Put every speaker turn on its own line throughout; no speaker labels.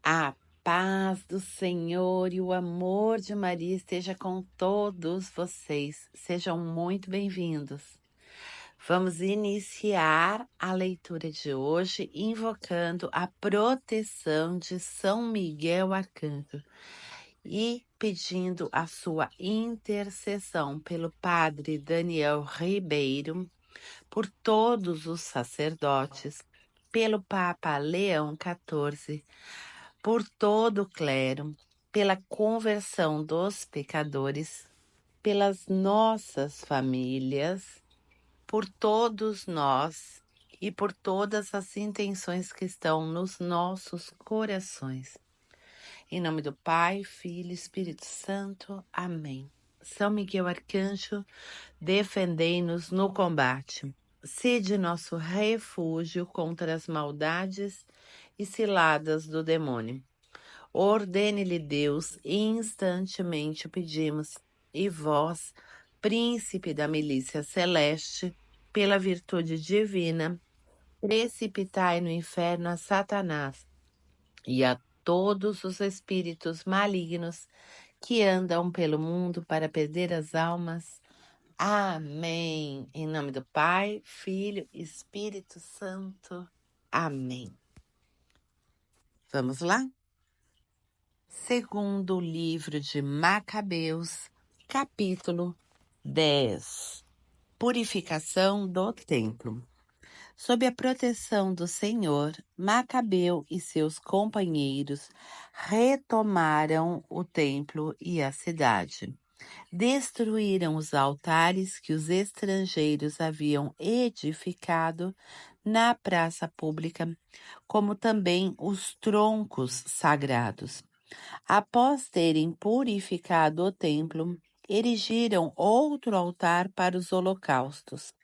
A paz do Senhor e o amor de Maria esteja com todos vocês. Sejam muito bem-vindos. Vamos iniciar a leitura de hoje invocando a proteção de São Miguel Arcanjo e pedindo a sua intercessão pelo Padre Daniel Ribeiro, por todos os sacerdotes, pelo Papa Leão XIV, por todo o clero, pela conversão dos pecadores, pelas nossas famílias, por todos nós e por todas as intenções que estão nos nossos corações. Em nome do Pai, Filho e Espírito Santo. Amém. São Miguel Arcanjo, defendei-nos no combate. Sede nosso refúgio contra as maldades e ciladas do demônio. Ordene-lhe Deus, instantemente pedimos, e vós, príncipe da milícia celeste, pela virtude divina, precipitai no inferno a Satanás e a todos os espíritos malignos que andam pelo mundo para perder as almas. Amém. Em nome do Pai, Filho e Espírito Santo. Amém. Vamos lá? Segundo livro de Macabeus, capítulo 10. Purificação do templo. Sob a proteção do Senhor, Macabeu e seus companheiros retomaram o templo e a cidade. Destruíram os altares que os estrangeiros haviam edificado na praça pública, como também os troncos sagrados. Após terem purificado o templo, erigiram outro altar para os holocaustos.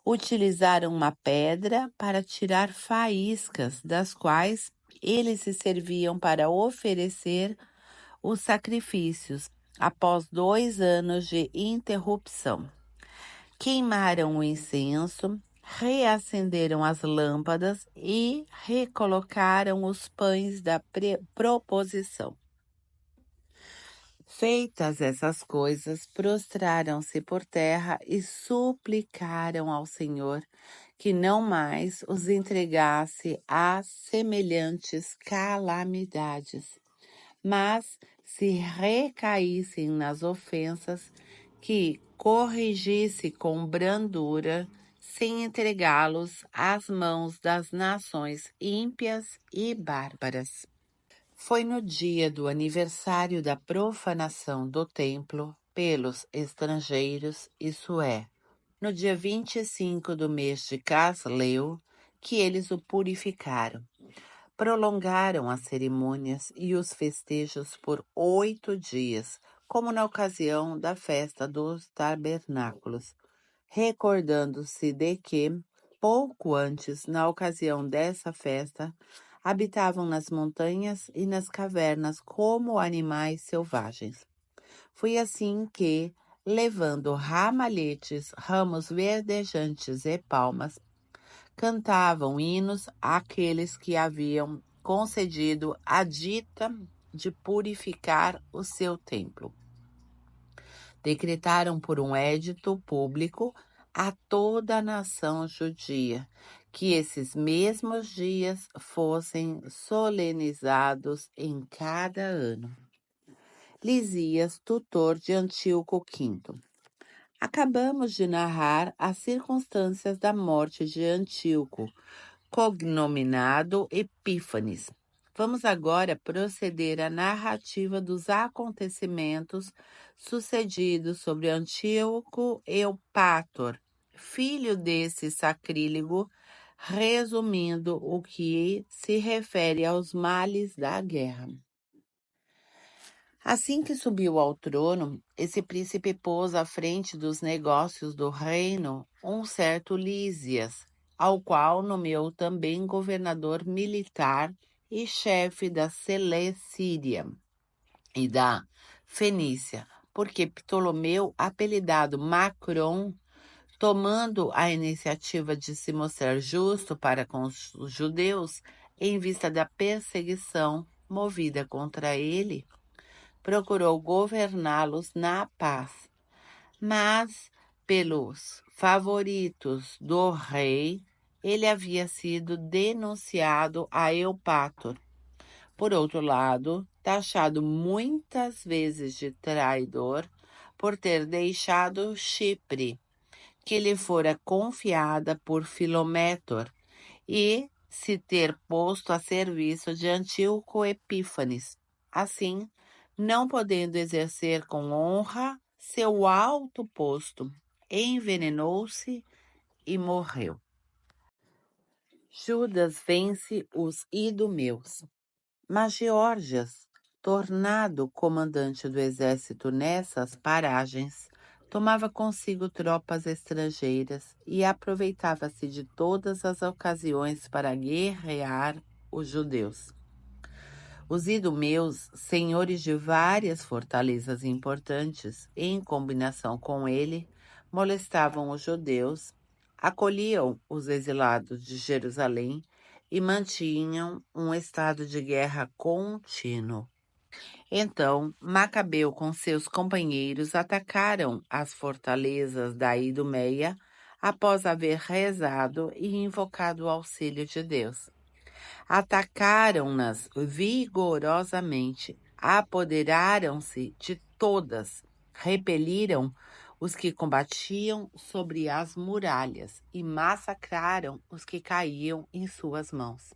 Utilizaram uma pedra para tirar faíscas, das quais eles se serviam para oferecer os sacrifícios, após 2 anos de interrupção. Queimaram o incenso, reacenderam as lâmpadas e recolocaram os pães da proposição. Feitas essas coisas, prostraram-se por terra e suplicaram ao Senhor que não mais os entregasse a semelhantes calamidades, mas se recaíssem nas ofensas, que corrigisse com brandura, sem entregá-los às mãos das nações ímpias e bárbaras. Foi no dia do aniversário da profanação do templo pelos estrangeiros, isso é, no dia 25 do mês de Casleu, que eles o purificaram. Prolongaram as cerimônias e os festejos por 8 dias, como na ocasião da festa dos tabernáculos, recordando-se de que, pouco antes, na ocasião dessa festa, habitavam nas montanhas e nas cavernas como animais selvagens. Foi assim que, levando ramalhetes, ramos verdejantes e palmas, cantavam hinos àqueles que haviam concedido a dita de purificar o seu templo. Decretaram por um édito público a toda a nação judia que esses mesmos dias fossem solenizados em cada ano. Lisias, tutor de Antíoco V. Acabamos de narrar as circunstâncias da morte de Antíoco, cognominado Epífanes. Vamos agora proceder à narrativa dos acontecimentos sucedidos sobre Antíoco Eupátor, filho desse sacrílego, resumindo o que se refere aos males da guerra. Assim que subiu ao trono, esse príncipe pôs à frente dos negócios do reino um certo Lísias, ao qual nomeou também governador militar e chefe da Celecíria e da Fenícia, porque Ptolomeu, apelidado Macron, tomando a iniciativa de se mostrar justo para com os judeus em vista da perseguição, movida contra ele, procurou governá-los na paz. Mas, pelos favoritos do rei, ele havia sido denunciado a Eupátor. Por outro lado, taxado muitas vezes de traidor por ter deixado Chipre, que lhe fora confiada por Filométor, e se ter posto a serviço de Antíoco Epífanes. Assim, não podendo exercer com honra seu alto posto, envenenou-se e morreu. Judas vence os idumeus. Mas Geórgias, tornado comandante do exército nessas paragens, tomava consigo tropas estrangeiras e aproveitava-se de todas as ocasiões para guerrear os judeus. Os idumeus, senhores de várias fortalezas importantes, em combinação com ele, molestavam os judeus, acolhiam os exilados de Jerusalém e mantinham um estado de guerra contínuo. Então, Macabeu com seus companheiros atacaram as fortalezas da Idumeia após haver rezado e invocado o auxílio de Deus. Atacaram-nas vigorosamente, apoderaram-se de todas, repeliram os que combatiam sobre as muralhas e massacraram os que caíam em suas mãos.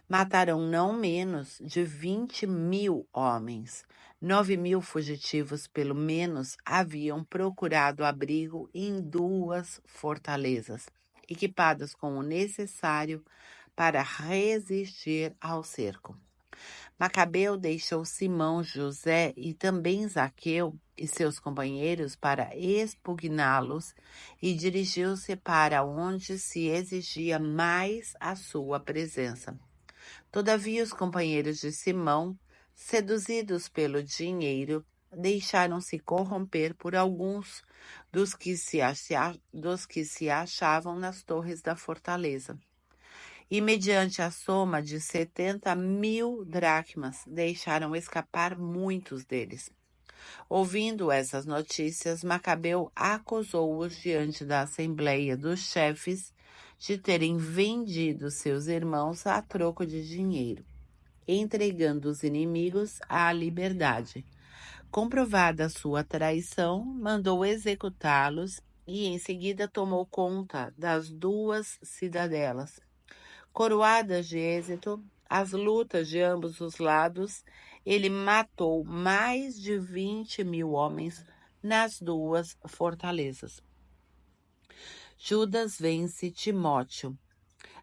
Mataram não menos de 20.000 homens. 9.000 fugitivos, pelo menos, haviam procurado abrigo em 2 fortalezas, equipadas com o necessário para resistir ao cerco. Macabeu deixou Simão, José e também Zaqueu e seus companheiros para expugná-los e dirigiu-se para onde se exigia mais a sua presença. Todavia, os companheiros de Simão, seduzidos pelo dinheiro, deixaram-se corromper por alguns dos que se achavam nas torres da fortaleza. E, mediante a soma de 70.000 dracmas, deixaram escapar muitos deles. Ouvindo essas notícias, Macabeu acusou-os diante da assembleia dos chefes de terem vendido seus irmãos a troco de dinheiro, entregando os inimigos à liberdade. Comprovada sua traição, mandou executá-los e em seguida tomou conta das 2 cidadelas. Coroadas de êxito, as lutas de ambos os lados, ele matou mais de 20.000 homens nas 2 fortalezas. Judas vence Timóteo.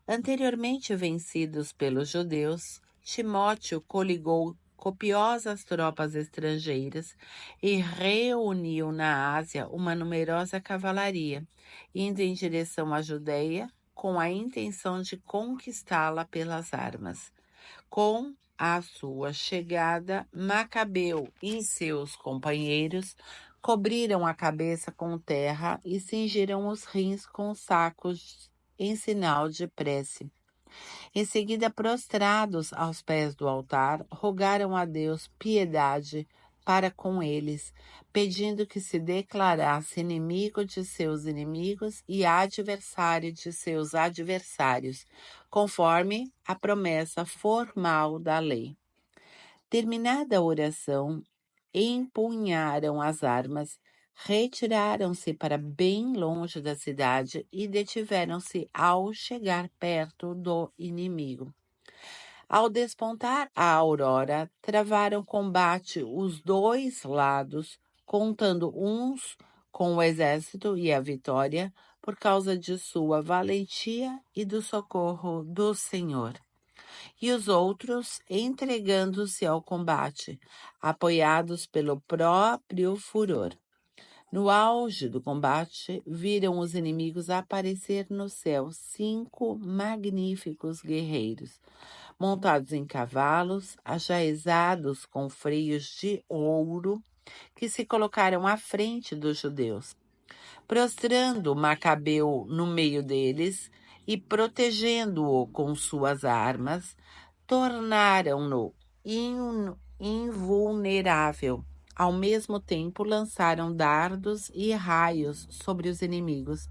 Anteriormente vencidos pelos judeus, Timóteo coligou copiosas tropas estrangeiras e reuniu na Ásia uma numerosa cavalaria, indo em direção à Judeia, com a intenção de conquistá-la pelas armas. Com a sua chegada, Macabeu e seus companheiros cobriram a cabeça com terra e cingiram os rins com sacos em sinal de prece. Em seguida, prostrados aos pés do altar, rogaram a Deus piedade para com eles, pedindo que se declarasse inimigo de seus inimigos e adversário de seus adversários, conforme a promessa formal da lei. Terminada a oração, empunharam as armas, retiraram-se para bem longe da cidade e detiveram-se ao chegar perto do inimigo. Ao despontar a aurora, travaram combate os 2 lados, contando uns com o exército e a vitória, por causa de sua valentia e do socorro do Senhor. E os outros entregando-se ao combate, apoiados pelo próprio furor. No auge do combate, viram os inimigos aparecer no céu 5 magníficos guerreiros, montados em cavalos, ajaezados com freios de ouro, que se colocaram à frente dos judeus. Prostrando Macabeu no meio deles e protegendo-o com suas armas, tornaram-no invulnerável. Ao mesmo tempo, lançaram dardos e raios sobre os inimigos,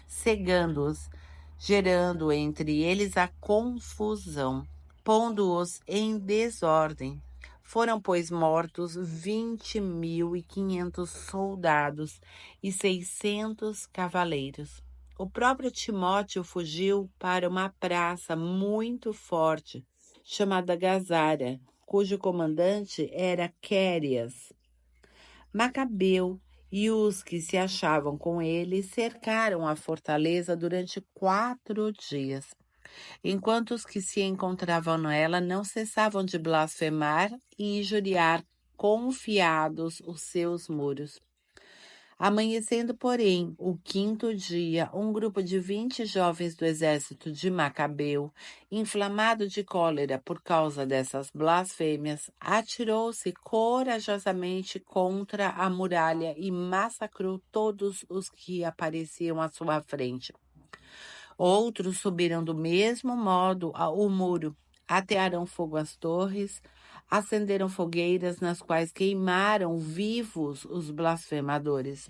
cegando-os, gerando entre eles a confusão, pondo-os em desordem. Foram, pois, mortos 20.500 soldados e 600 cavaleiros. O próprio Timóteo fugiu para uma praça muito forte, chamada Gazara, cujo comandante era Quérias. Macabeu e os que se achavam com ele cercaram a fortaleza durante 4 dias, enquanto os que se encontravam nela não cessavam de blasfemar e injuriar confiados os seus muros. Amanhecendo, porém, o 5º dia, um grupo de 20 jovens do exército de Macabeu, inflamado de cólera por causa dessas blasfêmias, atirou-se corajosamente contra a muralha e massacrou todos os que apareciam à sua frente. Outros subiram do mesmo modo o muro, atearam fogo às torres, acenderam fogueiras nas quais queimaram vivos os blasfemadores.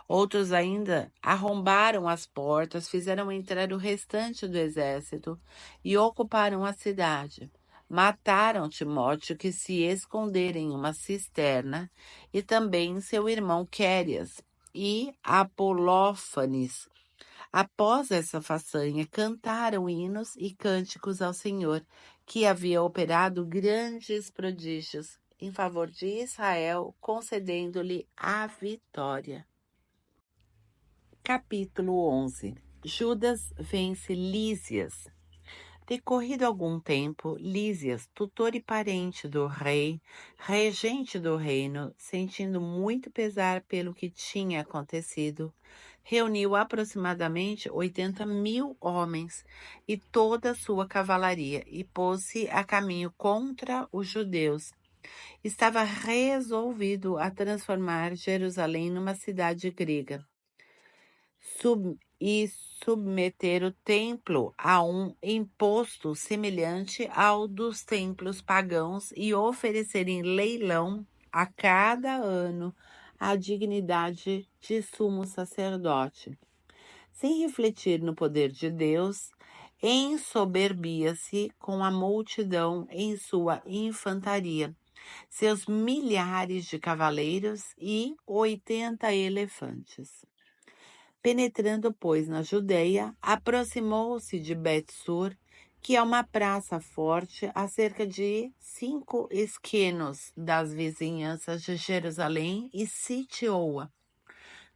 Outros ainda arrombaram as portas, fizeram entrar o restante do exército e ocuparam a cidade. Mataram Timóteo, que se escondera em uma cisterna, e também seu irmão Quérias e Apolófanes. Após essa façanha, cantaram hinos e cânticos ao Senhor, que havia operado grandes prodígios em favor de Israel, concedendo-lhe a vitória. Capítulo 11. Judas vence Lísias. Decorrido algum tempo, Lísias, tutor e parente do rei, regente do reino, sentindo muito pesar pelo que tinha acontecido, reuniu aproximadamente 80.000 homens e toda a sua cavalaria e pôs-se a caminho contra os judeus. Estava resolvido a transformar Jerusalém numa cidade grega e submeter o templo a um imposto semelhante ao dos templos pagãos e oferecer em leilão a cada ano a dignidade de sumo sacerdote. Sem refletir no poder de Deus, ensoberbia-se com a multidão em sua infantaria, seus milhares de cavaleiros e 80 elefantes. Penetrando, pois, na Judeia, aproximou-se de Bet-sur, que é uma praça forte a cerca de 5 esquenos das vizinhanças de Jerusalém, e sitiou-a.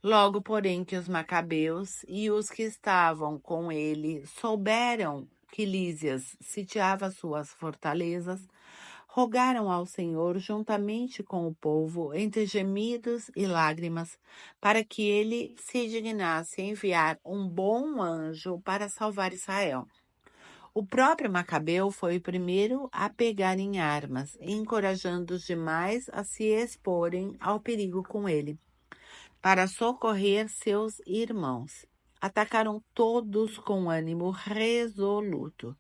Logo, porém, que os macabeus e os que estavam com ele souberam que Lísias sitiava suas fortalezas, rogaram ao Senhor, juntamente com o povo, entre gemidos e lágrimas, para que ele se dignasse enviar um bom anjo para salvar Israel. O próprio Macabeu foi o primeiro a pegar em armas, encorajando os demais a se exporem ao perigo com ele, para socorrer seus irmãos. Atacaram todos com ânimo resoluto.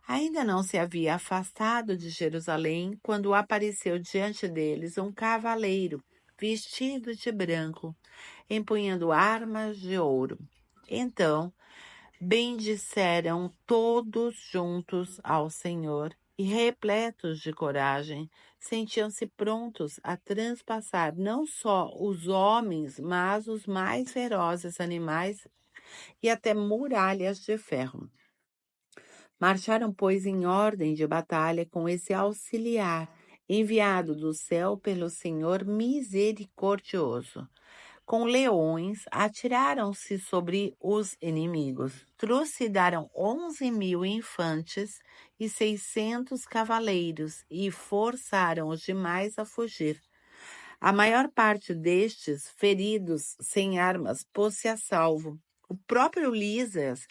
Ainda não se havia afastado de Jerusalém quando apareceu diante deles um cavaleiro, vestido de branco, empunhando armas de ouro. Então, bendisseram todos juntos ao Senhor e, repletos de coragem, sentiam-se prontos a transpassar não só os homens, mas os mais ferozes animais e até muralhas de ferro. Marcharam, pois, em ordem de batalha com esse auxiliar, enviado do céu pelo Senhor misericordioso. Com leões, atiraram-se sobre os inimigos. Trucidaram 11.000 infantes e 600 cavaleiros e forçaram os demais a fugir. A maior parte destes, feridos sem armas, pôs-se a salvo. O próprio Lísias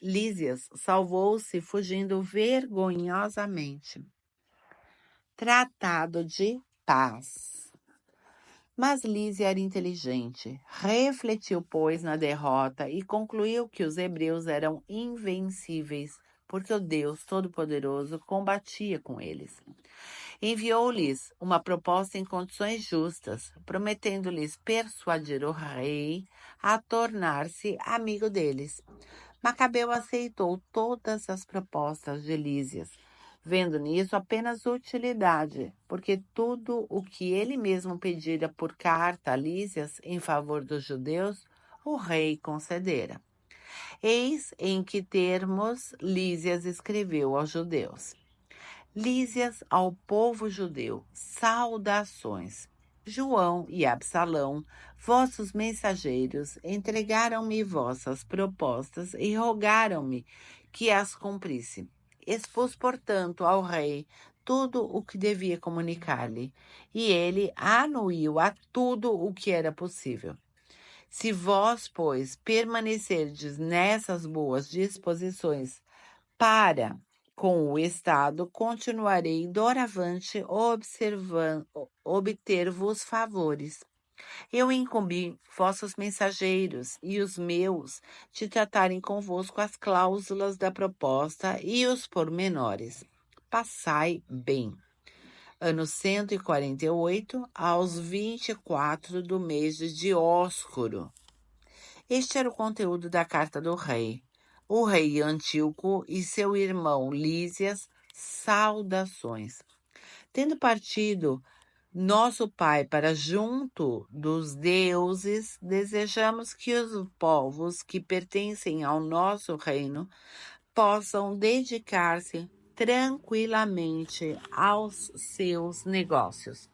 salvou-se fugindo vergonhosamente. Tratado de paz. Mas Lísia era inteligente. Refletiu, pois, na derrota e concluiu que os hebreus eram invencíveis, porque o Deus Todo-Poderoso combatia com eles. Enviou-lhes uma proposta em condições justas, prometendo-lhes persuadir o rei a tornar-se amigo deles. Macabeu aceitou todas as propostas de Lísias, vendo nisso apenas utilidade, porque tudo o que ele mesmo pedira por carta a Lísias em favor dos judeus, o rei concedera. Eis em que termos Lísias escreveu aos judeus. Lísias ao povo judeu, saudações. João e Absalão, vossos mensageiros, entregaram-me vossas propostas e rogaram-me que as cumprisse. Expus, portanto, ao rei tudo o que devia comunicar-lhe, e ele anuiu a tudo o que era possível. Se vós, pois, permanecerdes nessas boas disposições para com o Estado, continuarei doravante obter-vos favores. Eu incumbi vossos mensageiros e os meus de tratarem convosco as cláusulas da proposta e os pormenores. Passai bem. Ano 148, aos 24 do mês de Dióscuro. Este era o conteúdo da carta do rei. O rei Antíoco e seu irmão Lísias, saudações. Tendo partido nosso Pai para junto dos deuses, desejamos que os povos que pertencem ao nosso reino possam dedicar-se tranquilamente aos seus negócios.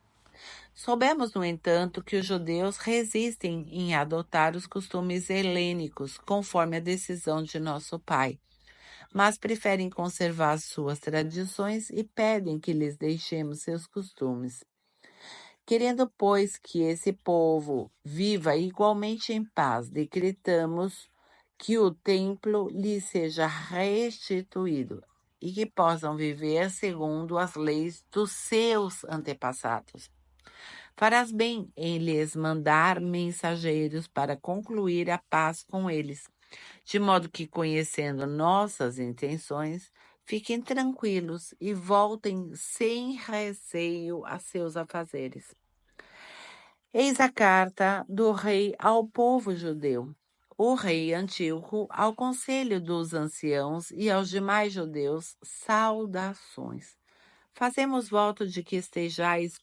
Soubemos, no entanto, que os judeus resistem em adotar os costumes helênicos, conforme a decisão de nosso pai, mas preferem conservar suas tradições e pedem que lhes deixemos seus costumes. Querendo, pois, que esse povo viva igualmente em paz, decretamos que o templo lhes seja restituído e que possam viver segundo as leis dos seus antepassados. Farás bem em lhes mandar mensageiros para concluir a paz com eles, de modo que, conhecendo nossas intenções, fiquem tranquilos e voltem sem receio a seus afazeres. Eis a carta do rei ao povo judeu. O rei Antíoco, ao conselho dos anciãos e aos demais judeus, saudações. Fazemos voto de que estejais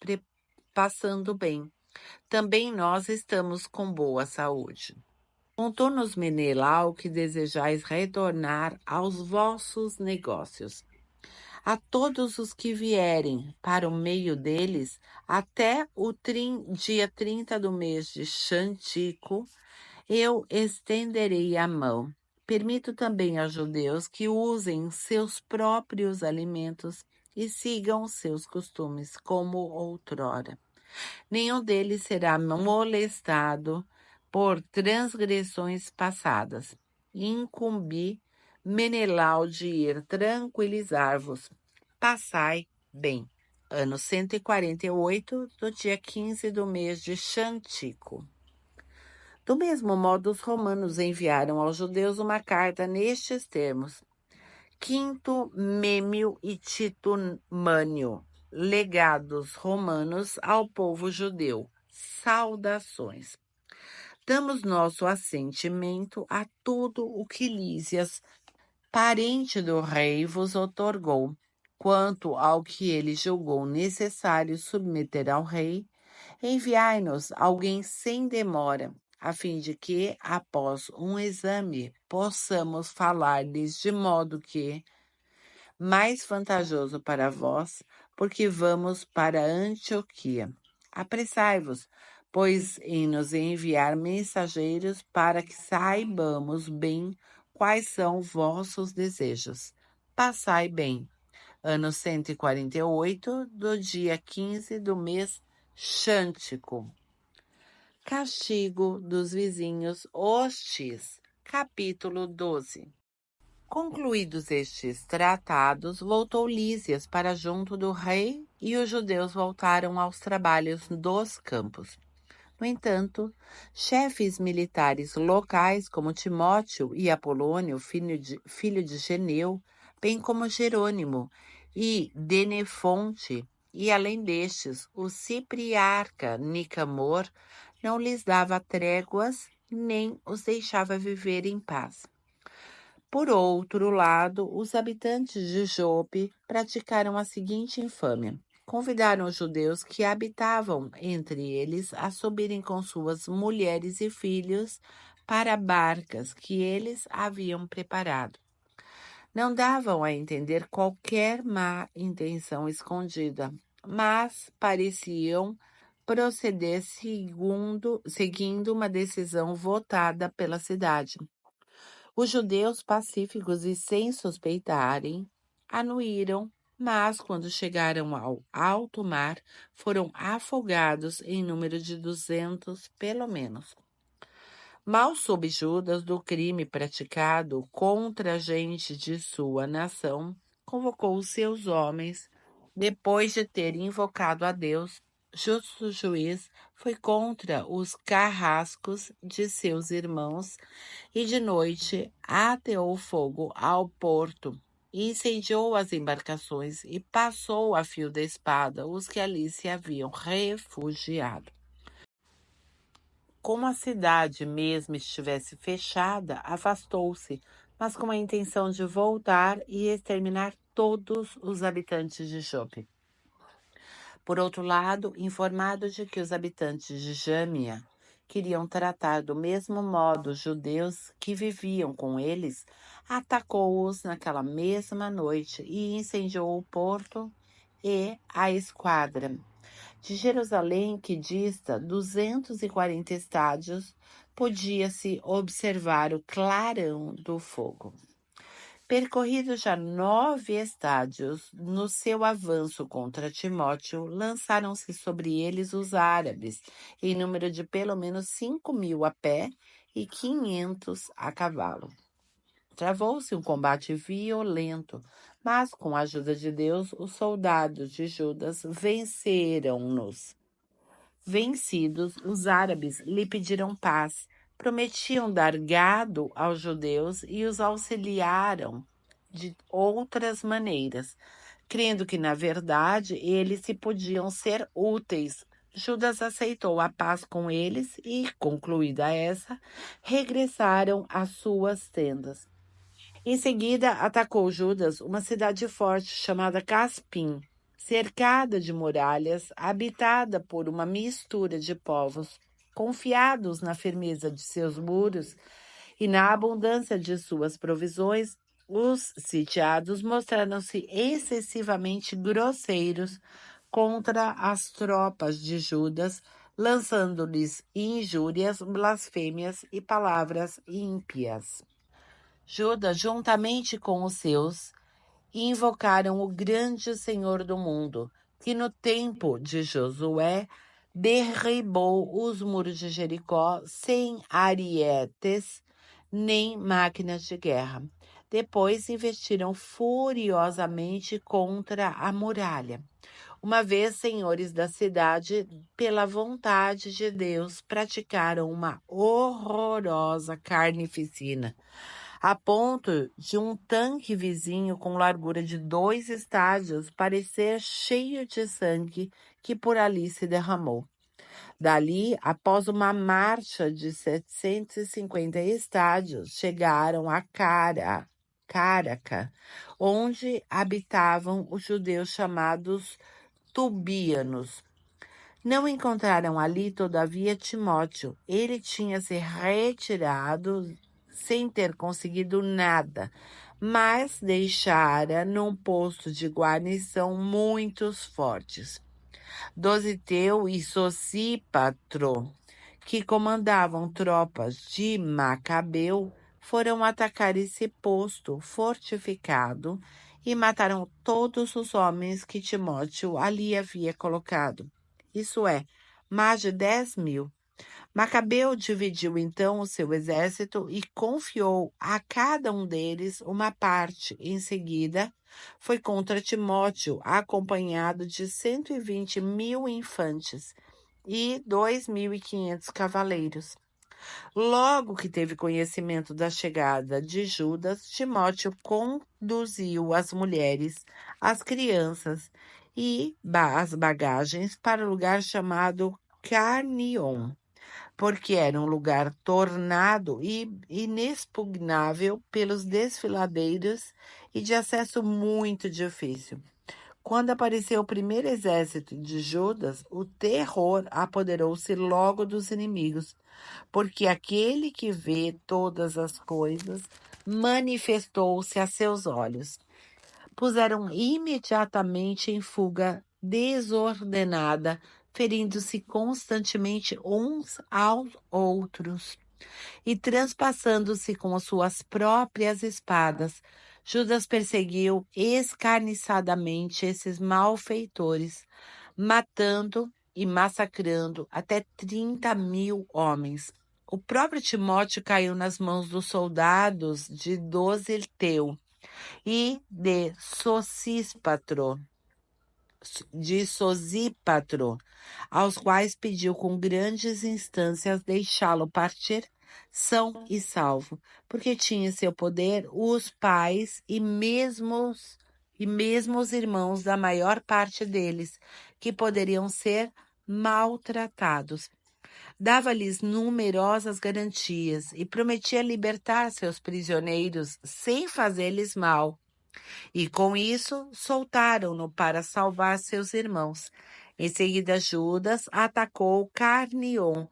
passando bem. Também nós estamos com boa saúde. Contou-nos Menelau que desejais retornar aos vossos negócios. A todos os que vierem para o meio deles, até o dia 30 do mês de Xantico, eu estenderei a mão. Permito também aos judeus que usem seus próprios alimentos e sigam seus costumes, como outrora. Nenhum deles será molestado por transgressões passadas. Incumbi Menelau de ir tranquilizar-vos. Passai bem. Ano 148, do dia 15 do mês de Xantico. Do mesmo modo, os romanos enviaram aos judeus uma carta nestes termos. Quinto Mêmio e Tito Mânio, legados romanos ao povo judeu. Saudações. Damos nosso assentimento a tudo o que Lísias, parente do rei, vos outorgou. Quanto ao que ele julgou necessário submeter ao rei, enviai-nos alguém sem demora, a fim de que, após um exame, possamos falar-lhes de modo que mais vantajoso para vós, porque vamos para Antioquia. Apressai-vos, pois, em nos enviar mensageiros para que saibamos bem quais são vossos desejos. Passai bem. Ano 148, do dia 15 do mês Xântico. Castigo dos vizinhos hostis. Capítulo 12. Concluídos estes tratados, voltou Lísias para junto do rei e os judeus voltaram aos trabalhos dos campos. No entanto, chefes militares locais como Timóteo e Apolônio, filho de Geneu, bem como Jerônimo e Denefonte, e além destes, o cipriarca Nicamor não lhes dava tréguas, nem os deixava viver em paz. Por outro lado, os habitantes de Jope praticaram a seguinte infâmia. Convidaram os judeus que habitavam entre eles a subirem com suas mulheres e filhos para barcas que eles haviam preparado. Não davam a entender qualquer má intenção escondida, mas pareciam proceder seguindo uma decisão votada pela cidade. Os judeus pacíficos e sem suspeitarem, anuíram, mas quando chegaram ao alto mar, foram afogados em número de 200, pelo menos. Mal soube Judas do crime praticado contra a gente de sua nação, convocou os seus homens, depois de ter invocado a Deus, justo juiz, foi contra os carrascos de seus irmãos e de noite ateou fogo ao porto, incendiou as embarcações e passou a fio da espada os que ali se haviam refugiado. Como a cidade mesmo estivesse fechada, afastou-se, mas com a intenção de voltar e exterminar todos os habitantes de Jope. Por outro lado, informado de que os habitantes de Jâmia queriam tratar do mesmo modo os judeus que viviam com eles, atacou-os naquela mesma noite e incendiou o porto e a esquadra. De Jerusalém, que dista 240 estádios, podia-se observar o clarão do fogo. Percorridos já 9 estádios, no seu avanço contra Timóteo, lançaram-se sobre eles os árabes, em número de pelo menos 5.000 a pé e 500 a cavalo. Travou-se um combate violento, mas com a ajuda de Deus, os soldados de Judas venceram-nos. Vencidos, os árabes lhe pediram paz, prometiam dar gado aos judeus e os auxiliaram de outras maneiras, crendo que, na verdade, eles se podiam ser úteis. Judas aceitou a paz com eles e, concluída essa, regressaram às suas tendas. Em seguida, atacou Judas uma cidade forte chamada Caspim, cercada de muralhas, habitada por uma mistura de povos, confiados na firmeza de seus muros e na abundância de suas provisões. Os sitiados mostraram-se excessivamente grosseiros contra as tropas de Judas, lançando-lhes injúrias, blasfêmias e palavras ímpias. Judas, juntamente com os seus, invocaram o grande Senhor do mundo, que no tempo de Josué derribou os muros de Jericó sem arietes nem máquinas de guerra. Depois investiram furiosamente contra a muralha. Uma vez senhores da cidade, pela vontade de Deus, praticaram uma horrorosa carnificina, a ponto de um tanque vizinho com largura de 2 estádios parecer cheio de sangue que por ali se derramou. Dali, após uma marcha de 750 estádios, chegaram a Cáraca, onde habitavam os judeus chamados tubianos. Não encontraram ali, todavia, Timóteo. Ele tinha se retirado sem ter conseguido nada, mas deixara num posto de guarnição muitos fortes. Dositeu e Sosípatro, que comandavam tropas de Macabeu, foram atacar esse posto fortificado e mataram todos os homens que Timóteo ali havia colocado. Isso é, mais de 10.000. Macabeu dividiu então o seu exército e confiou a cada um deles uma parte. Em seguida, foi contra Timóteo, acompanhado de 120.000 infantes e 2.500 cavaleiros. Logo que teve conhecimento da chegada de Judas, Timóteo conduziu as mulheres, as crianças e as bagagens para o lugar chamado Carnion, porque era um lugar tornado e inexpugnável pelos desfiladeiros e de acesso muito difícil. Quando apareceu o primeiro exército de Judas, o terror apoderou-se logo dos inimigos, porque aquele que vê todas as coisas manifestou-se a seus olhos. Puseram imediatamente em fuga desordenada, ferindo-se constantemente uns aos outros e transpassando-se com as suas próprias espadas. Judas perseguiu escarniçadamente esses malfeitores, matando e massacrando até 30.000 homens. O próprio Timóteo caiu nas mãos dos soldados de Dositeu e de Sosípatro, aos quais pediu com grandes instâncias deixá-lo partir são e salvo, porque tinha em seu poder os pais e mesmo os irmãos da maior parte deles, que poderiam ser maltratados. Dava-lhes numerosas garantias e prometia libertar seus prisioneiros sem fazer-lhes mal. E com isso, soltaram-no para salvar seus irmãos. Em seguida, Judas atacou Carnion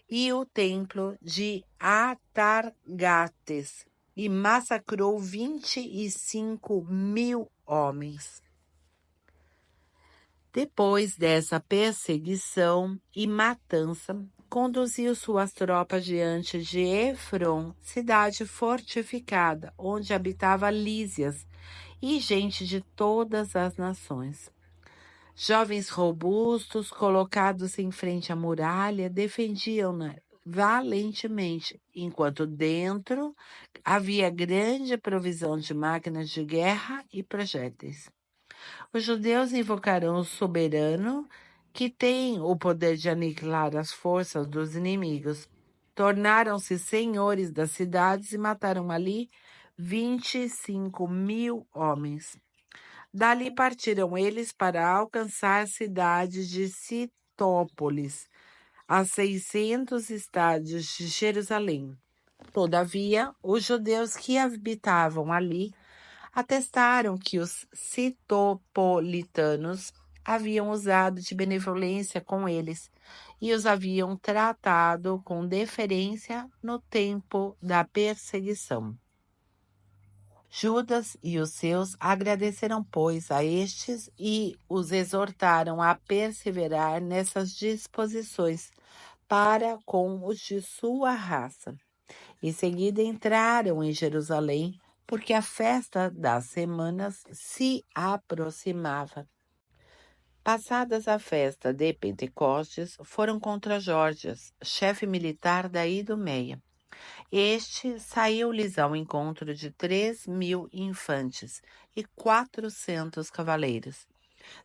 e o templo de Atargates e massacrou 25.000 homens. Depois dessa perseguição e matança, conduziu suas tropas diante de Efron, cidade fortificada, onde habitava Lísias, e gente de todas as nações. Jovens robustos, colocados em frente à muralha, defendiam-na valentemente, enquanto dentro havia grande provisão de máquinas de guerra e projéteis. Os judeus invocaram o soberano, que tem o poder de aniquilar as forças dos inimigos. Tornaram-se senhores das cidades e mataram ali 25.000 homens. Dali partiram eles para alcançar a cidade de Citópolis, a 600 estádios de Jerusalém. Todavia, os judeus que habitavam ali atestaram que os citopolitanos haviam usado de benevolência com eles e os haviam tratado com deferência no tempo da perseguição. Judas e os seus agradeceram, pois, a estes e os exortaram a perseverar nessas disposições para com os de sua raça. Em seguida entraram em Jerusalém, porque a festa das semanas se aproximava. Passadas a festa de Pentecostes, foram contra Gorgias, chefe militar da Idumeia. Este saiu-lhes ao encontro de 3.000 infantes e 400 cavaleiros.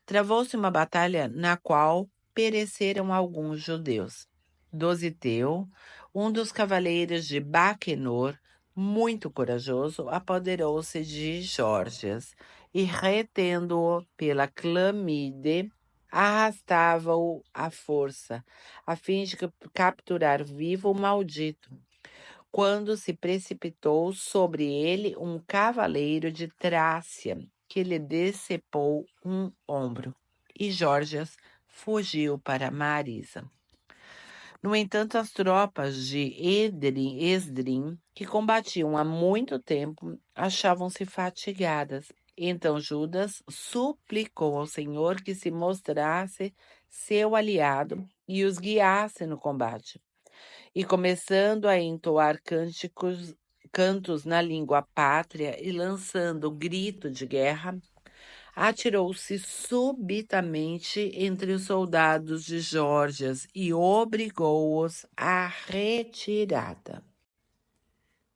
Travou-se uma batalha na qual pereceram alguns judeus. Dositeu, um dos cavaleiros de Baquenor, muito corajoso, apoderou-se de Gorgias e, retendo-o pela clamide, arrastava-o à força, a fim de capturar vivo o maldito, quando se precipitou sobre ele um cavaleiro de Trácia, que lhe decepou um ombro, e Gorgias fugiu para Marisa. No entanto, as tropas de Esdrim, que combatiam há muito tempo, achavam-se fatigadas. Então Judas suplicou ao Senhor que se mostrasse seu aliado e os guiasse no combate. E começando a entoar cantos na língua pátria e lançando grito de guerra, atirou-se subitamente entre os soldados de Gorgias e obrigou-os à retirada.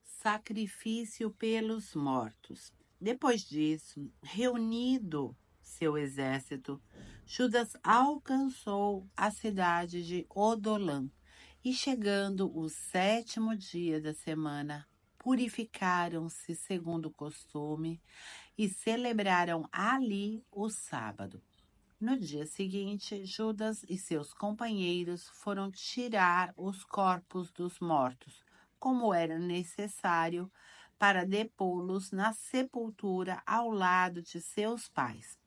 Sacrifício pelos mortos. Depois disso, reunido seu exército, Judas alcançou a cidade de Odolã E chegando o 7º dia da semana, purificaram-se segundo o costume e celebraram ali o sábado. No dia seguinte, Judas e seus companheiros foram tirar os corpos dos mortos, como era necessário para depô-los na sepultura ao lado de seus pais.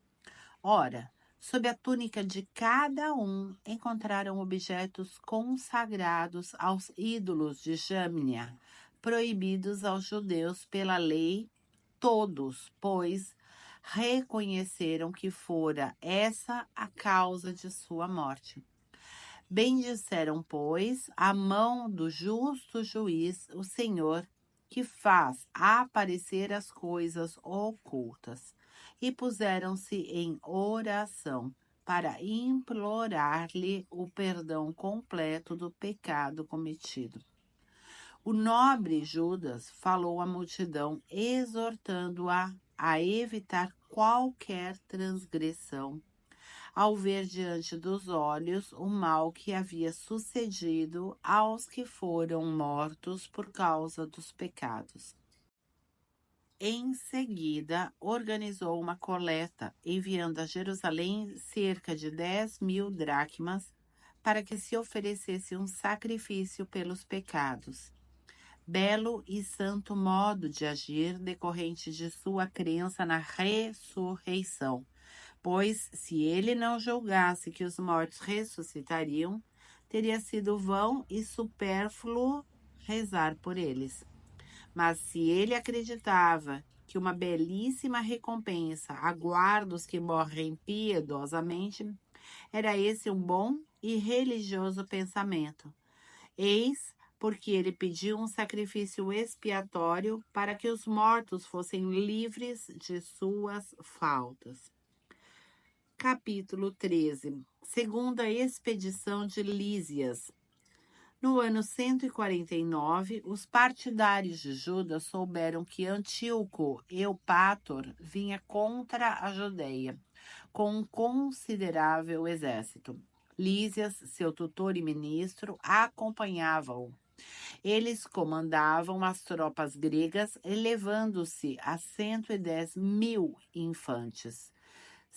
Ora, sob a túnica de cada um encontraram objetos consagrados aos ídolos de Jâmnia, proibidos aos judeus pela lei, todos, pois reconheceram que fora essa a causa de sua morte. Bendisseram, pois, a mão do justo juiz, o Senhor, que faz aparecer as coisas ocultas, e puseram-se em oração para implorar-lhe o perdão completo do pecado cometido. O nobre Judas falou à multidão, exortando-a a evitar qualquer transgressão, ao ver diante dos olhos o mal que havia sucedido aos que foram mortos por causa dos pecados. Em seguida, organizou uma coleta, enviando a Jerusalém cerca de 10.000 dracmas para que se oferecesse um sacrifício pelos pecados. Belo e santo modo de agir decorrente de sua crença na ressurreição, pois se ele não julgasse que os mortos ressuscitariam, teria sido vão e supérfluo rezar por eles. Mas se ele acreditava que uma belíssima recompensa aguarda os que morrem piedosamente, era esse um bom e religioso pensamento. Eis porque ele pediu um sacrifício expiatório para que os mortos fossem livres de suas faltas. Capítulo 13. Segunda expedição de Lísias. No ano 149, os partidários de Judas souberam que Antíoco Eupátor vinha contra a Judeia, com um considerável exército. Lísias, seu tutor e ministro, acompanhava-o. Eles comandavam as tropas gregas, elevando-se a 110.000 infantes,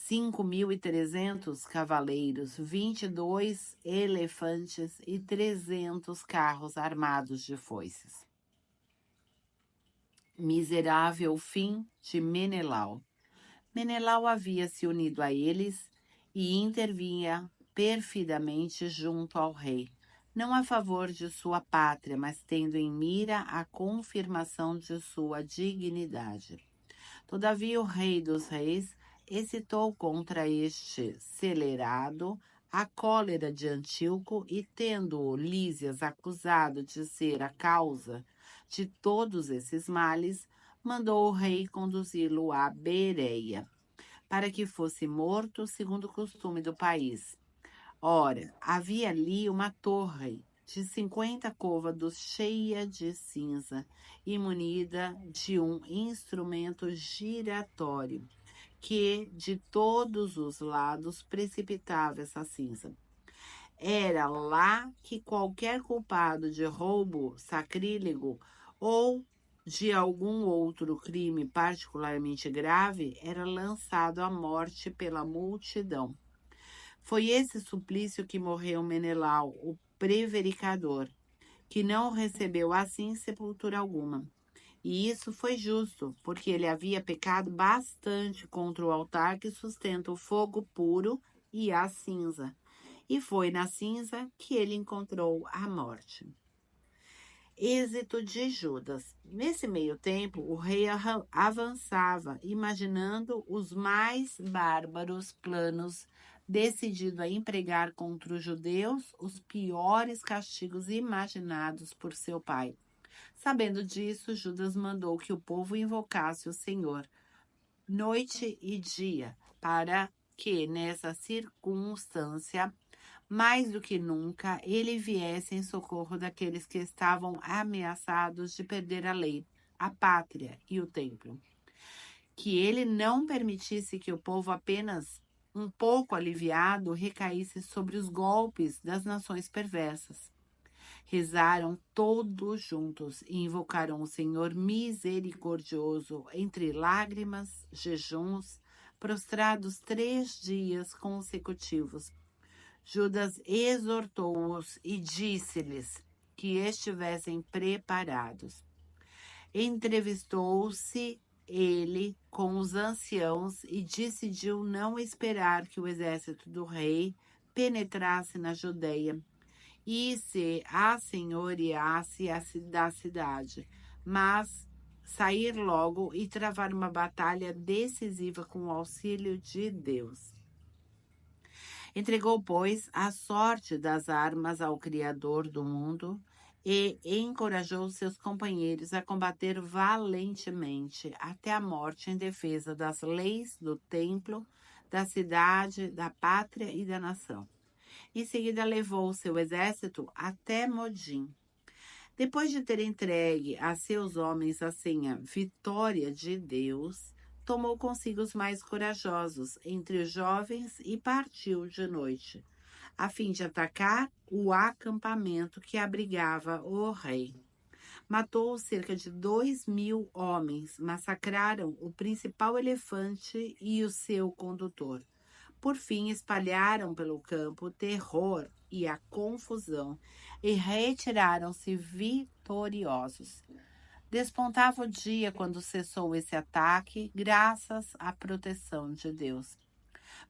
5.300 cavaleiros, 22 elefantes e 300 carros armados de foices. Miserável fim de Menelau. Menelau havia se unido a eles e intervinha perfidamente junto ao rei, não a favor de sua pátria, mas tendo em mira a confirmação de sua dignidade. Todavia o rei dos reis excitou contra este celerado a cólera de Antíoco e, tendo-o Lísias acusado de ser a causa de todos esses males, mandou o rei conduzi-lo a Bereia, para que fosse morto segundo o costume do país. Ora, havia ali uma torre de 50 côvados cheia de cinza e munida de um instrumento giratório, que de todos os lados precipitava essa cinza. Era lá que qualquer culpado de roubo, sacrílego ou de algum outro crime particularmente grave era lançado à morte pela multidão. Foi esse suplício que morreu Menelau, o prevaricador, que não recebeu assim sepultura alguma. E isso foi justo, porque ele havia pecado bastante contra o altar que sustenta o fogo puro e a cinza. E foi na cinza que ele encontrou a morte. Êxito de Judas. Nesse meio tempo, o rei avançava, imaginando os mais bárbaros planos, decidido a empregar contra os judeus os piores castigos imaginados por seu pai. Sabendo disso, Judas mandou que o povo invocasse o Senhor noite e dia, para que, nessa circunstância, mais do que nunca, ele viesse em socorro daqueles que estavam ameaçados de perder a lei, a pátria e o templo. Que ele não permitisse que o povo, apenas um pouco aliviado, recaísse sobre os golpes das nações perversas. Rezaram todos juntos e invocaram o Senhor misericordioso entre lágrimas, jejuns, prostrados 3 dias consecutivos. Judas exortou-os e disse-lhes que estivessem preparados. Entrevistou-se ele com os anciãos e decidiu não esperar que o exército do rei penetrasse na Judeia e se assenhoreasse da cidade, mas sair logo e travar uma batalha decisiva com o auxílio de Deus. Entregou, pois, a sorte das armas ao Criador do mundo e encorajou seus companheiros a combater valentemente até a morte em defesa das leis do templo, da cidade, da pátria e da nação. Em seguida, levou seu exército até Modim. Depois de ter entregue a seus homens a senha Vitória de Deus, tomou consigo os mais corajosos entre os jovens e partiu de noite, a fim de atacar o acampamento que abrigava o rei. Matou cerca de 2.000 homens, massacraram o principal elefante e o seu condutor. Por fim, espalharam pelo campo o terror e a confusão e retiraram-se vitoriosos. Despontava o dia quando cessou esse ataque, graças à proteção de Deus.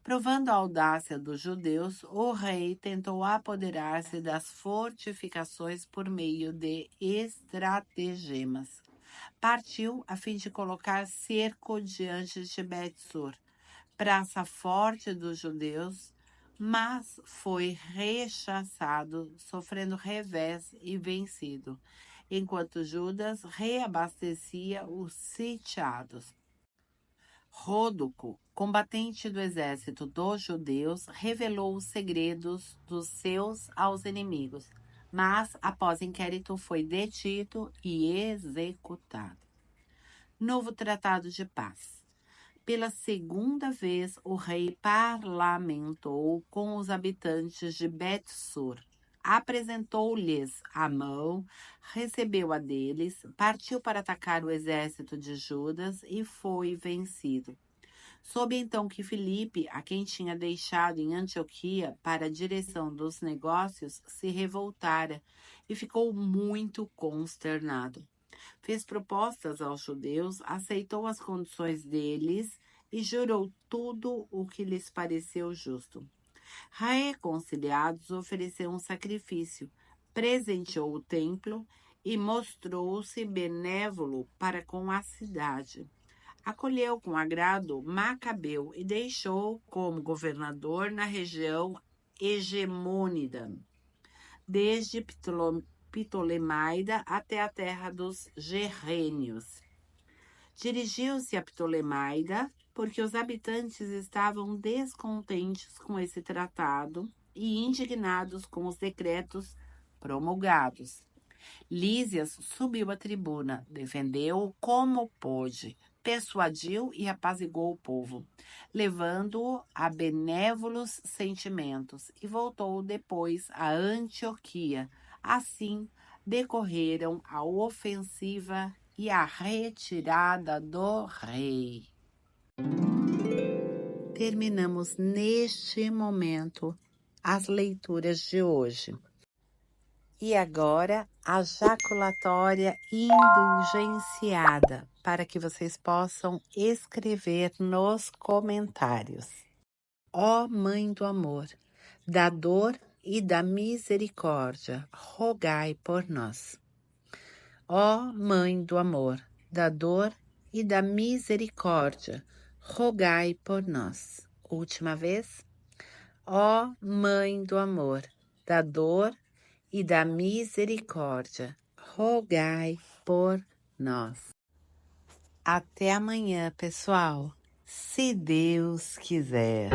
Provando a audácia dos judeus, o rei tentou apoderar-se das fortificações por meio de estratagemas. Partiu a fim de colocar cerco diante de Bet-sur, praça forte dos judeus, mas foi rechaçado, sofrendo revés e vencido, enquanto Judas reabastecia os sitiados. Ródoco, combatente do exército dos judeus, revelou os segredos dos seus aos inimigos, mas, após inquérito, foi detido e executado. Novo Tratado de Paz. Pela segunda vez, o rei parlamentou com os habitantes de Bet-sur. Apresentou-lhes a mão, recebeu a deles, partiu para atacar o exército de Judas e foi vencido. Soube então que Filipe, a quem tinha deixado em Antioquia para a direção dos negócios, se revoltara e ficou muito consternado. Fez propostas aos judeus, aceitou as condições deles e jurou tudo o que lhes pareceu justo. Reconciliados, ofereceu um sacrifício, presenteou o templo e mostrou-se benévolo para com a cidade. Acolheu com agrado Macabeu e deixou como governador na região hegemônida, desde Ptolemaida até a terra dos Gerrênios. Dirigiu-se a Ptolemaida porque os habitantes estavam descontentes com esse tratado e indignados com os decretos promulgados. Lísias subiu à tribuna, defendeu-o como pôde, persuadiu e apaziguou o povo, levando-o a benévolos sentimentos, e voltou depois a Antioquia. Assim, decorreram a ofensiva e a retirada do rei. Terminamos neste momento as leituras de hoje. E agora, a jaculatória indulgenciada, para que vocês possam escrever nos comentários. Ó Mãe do amor, da dor e da misericórdia, rogai por nós. Ó Mãe do amor, da dor e da misericórdia, rogai por nós. Última vez. Ó Mãe do amor, da dor e da misericórdia, rogai por nós. Até amanhã, pessoal, se Deus quiser.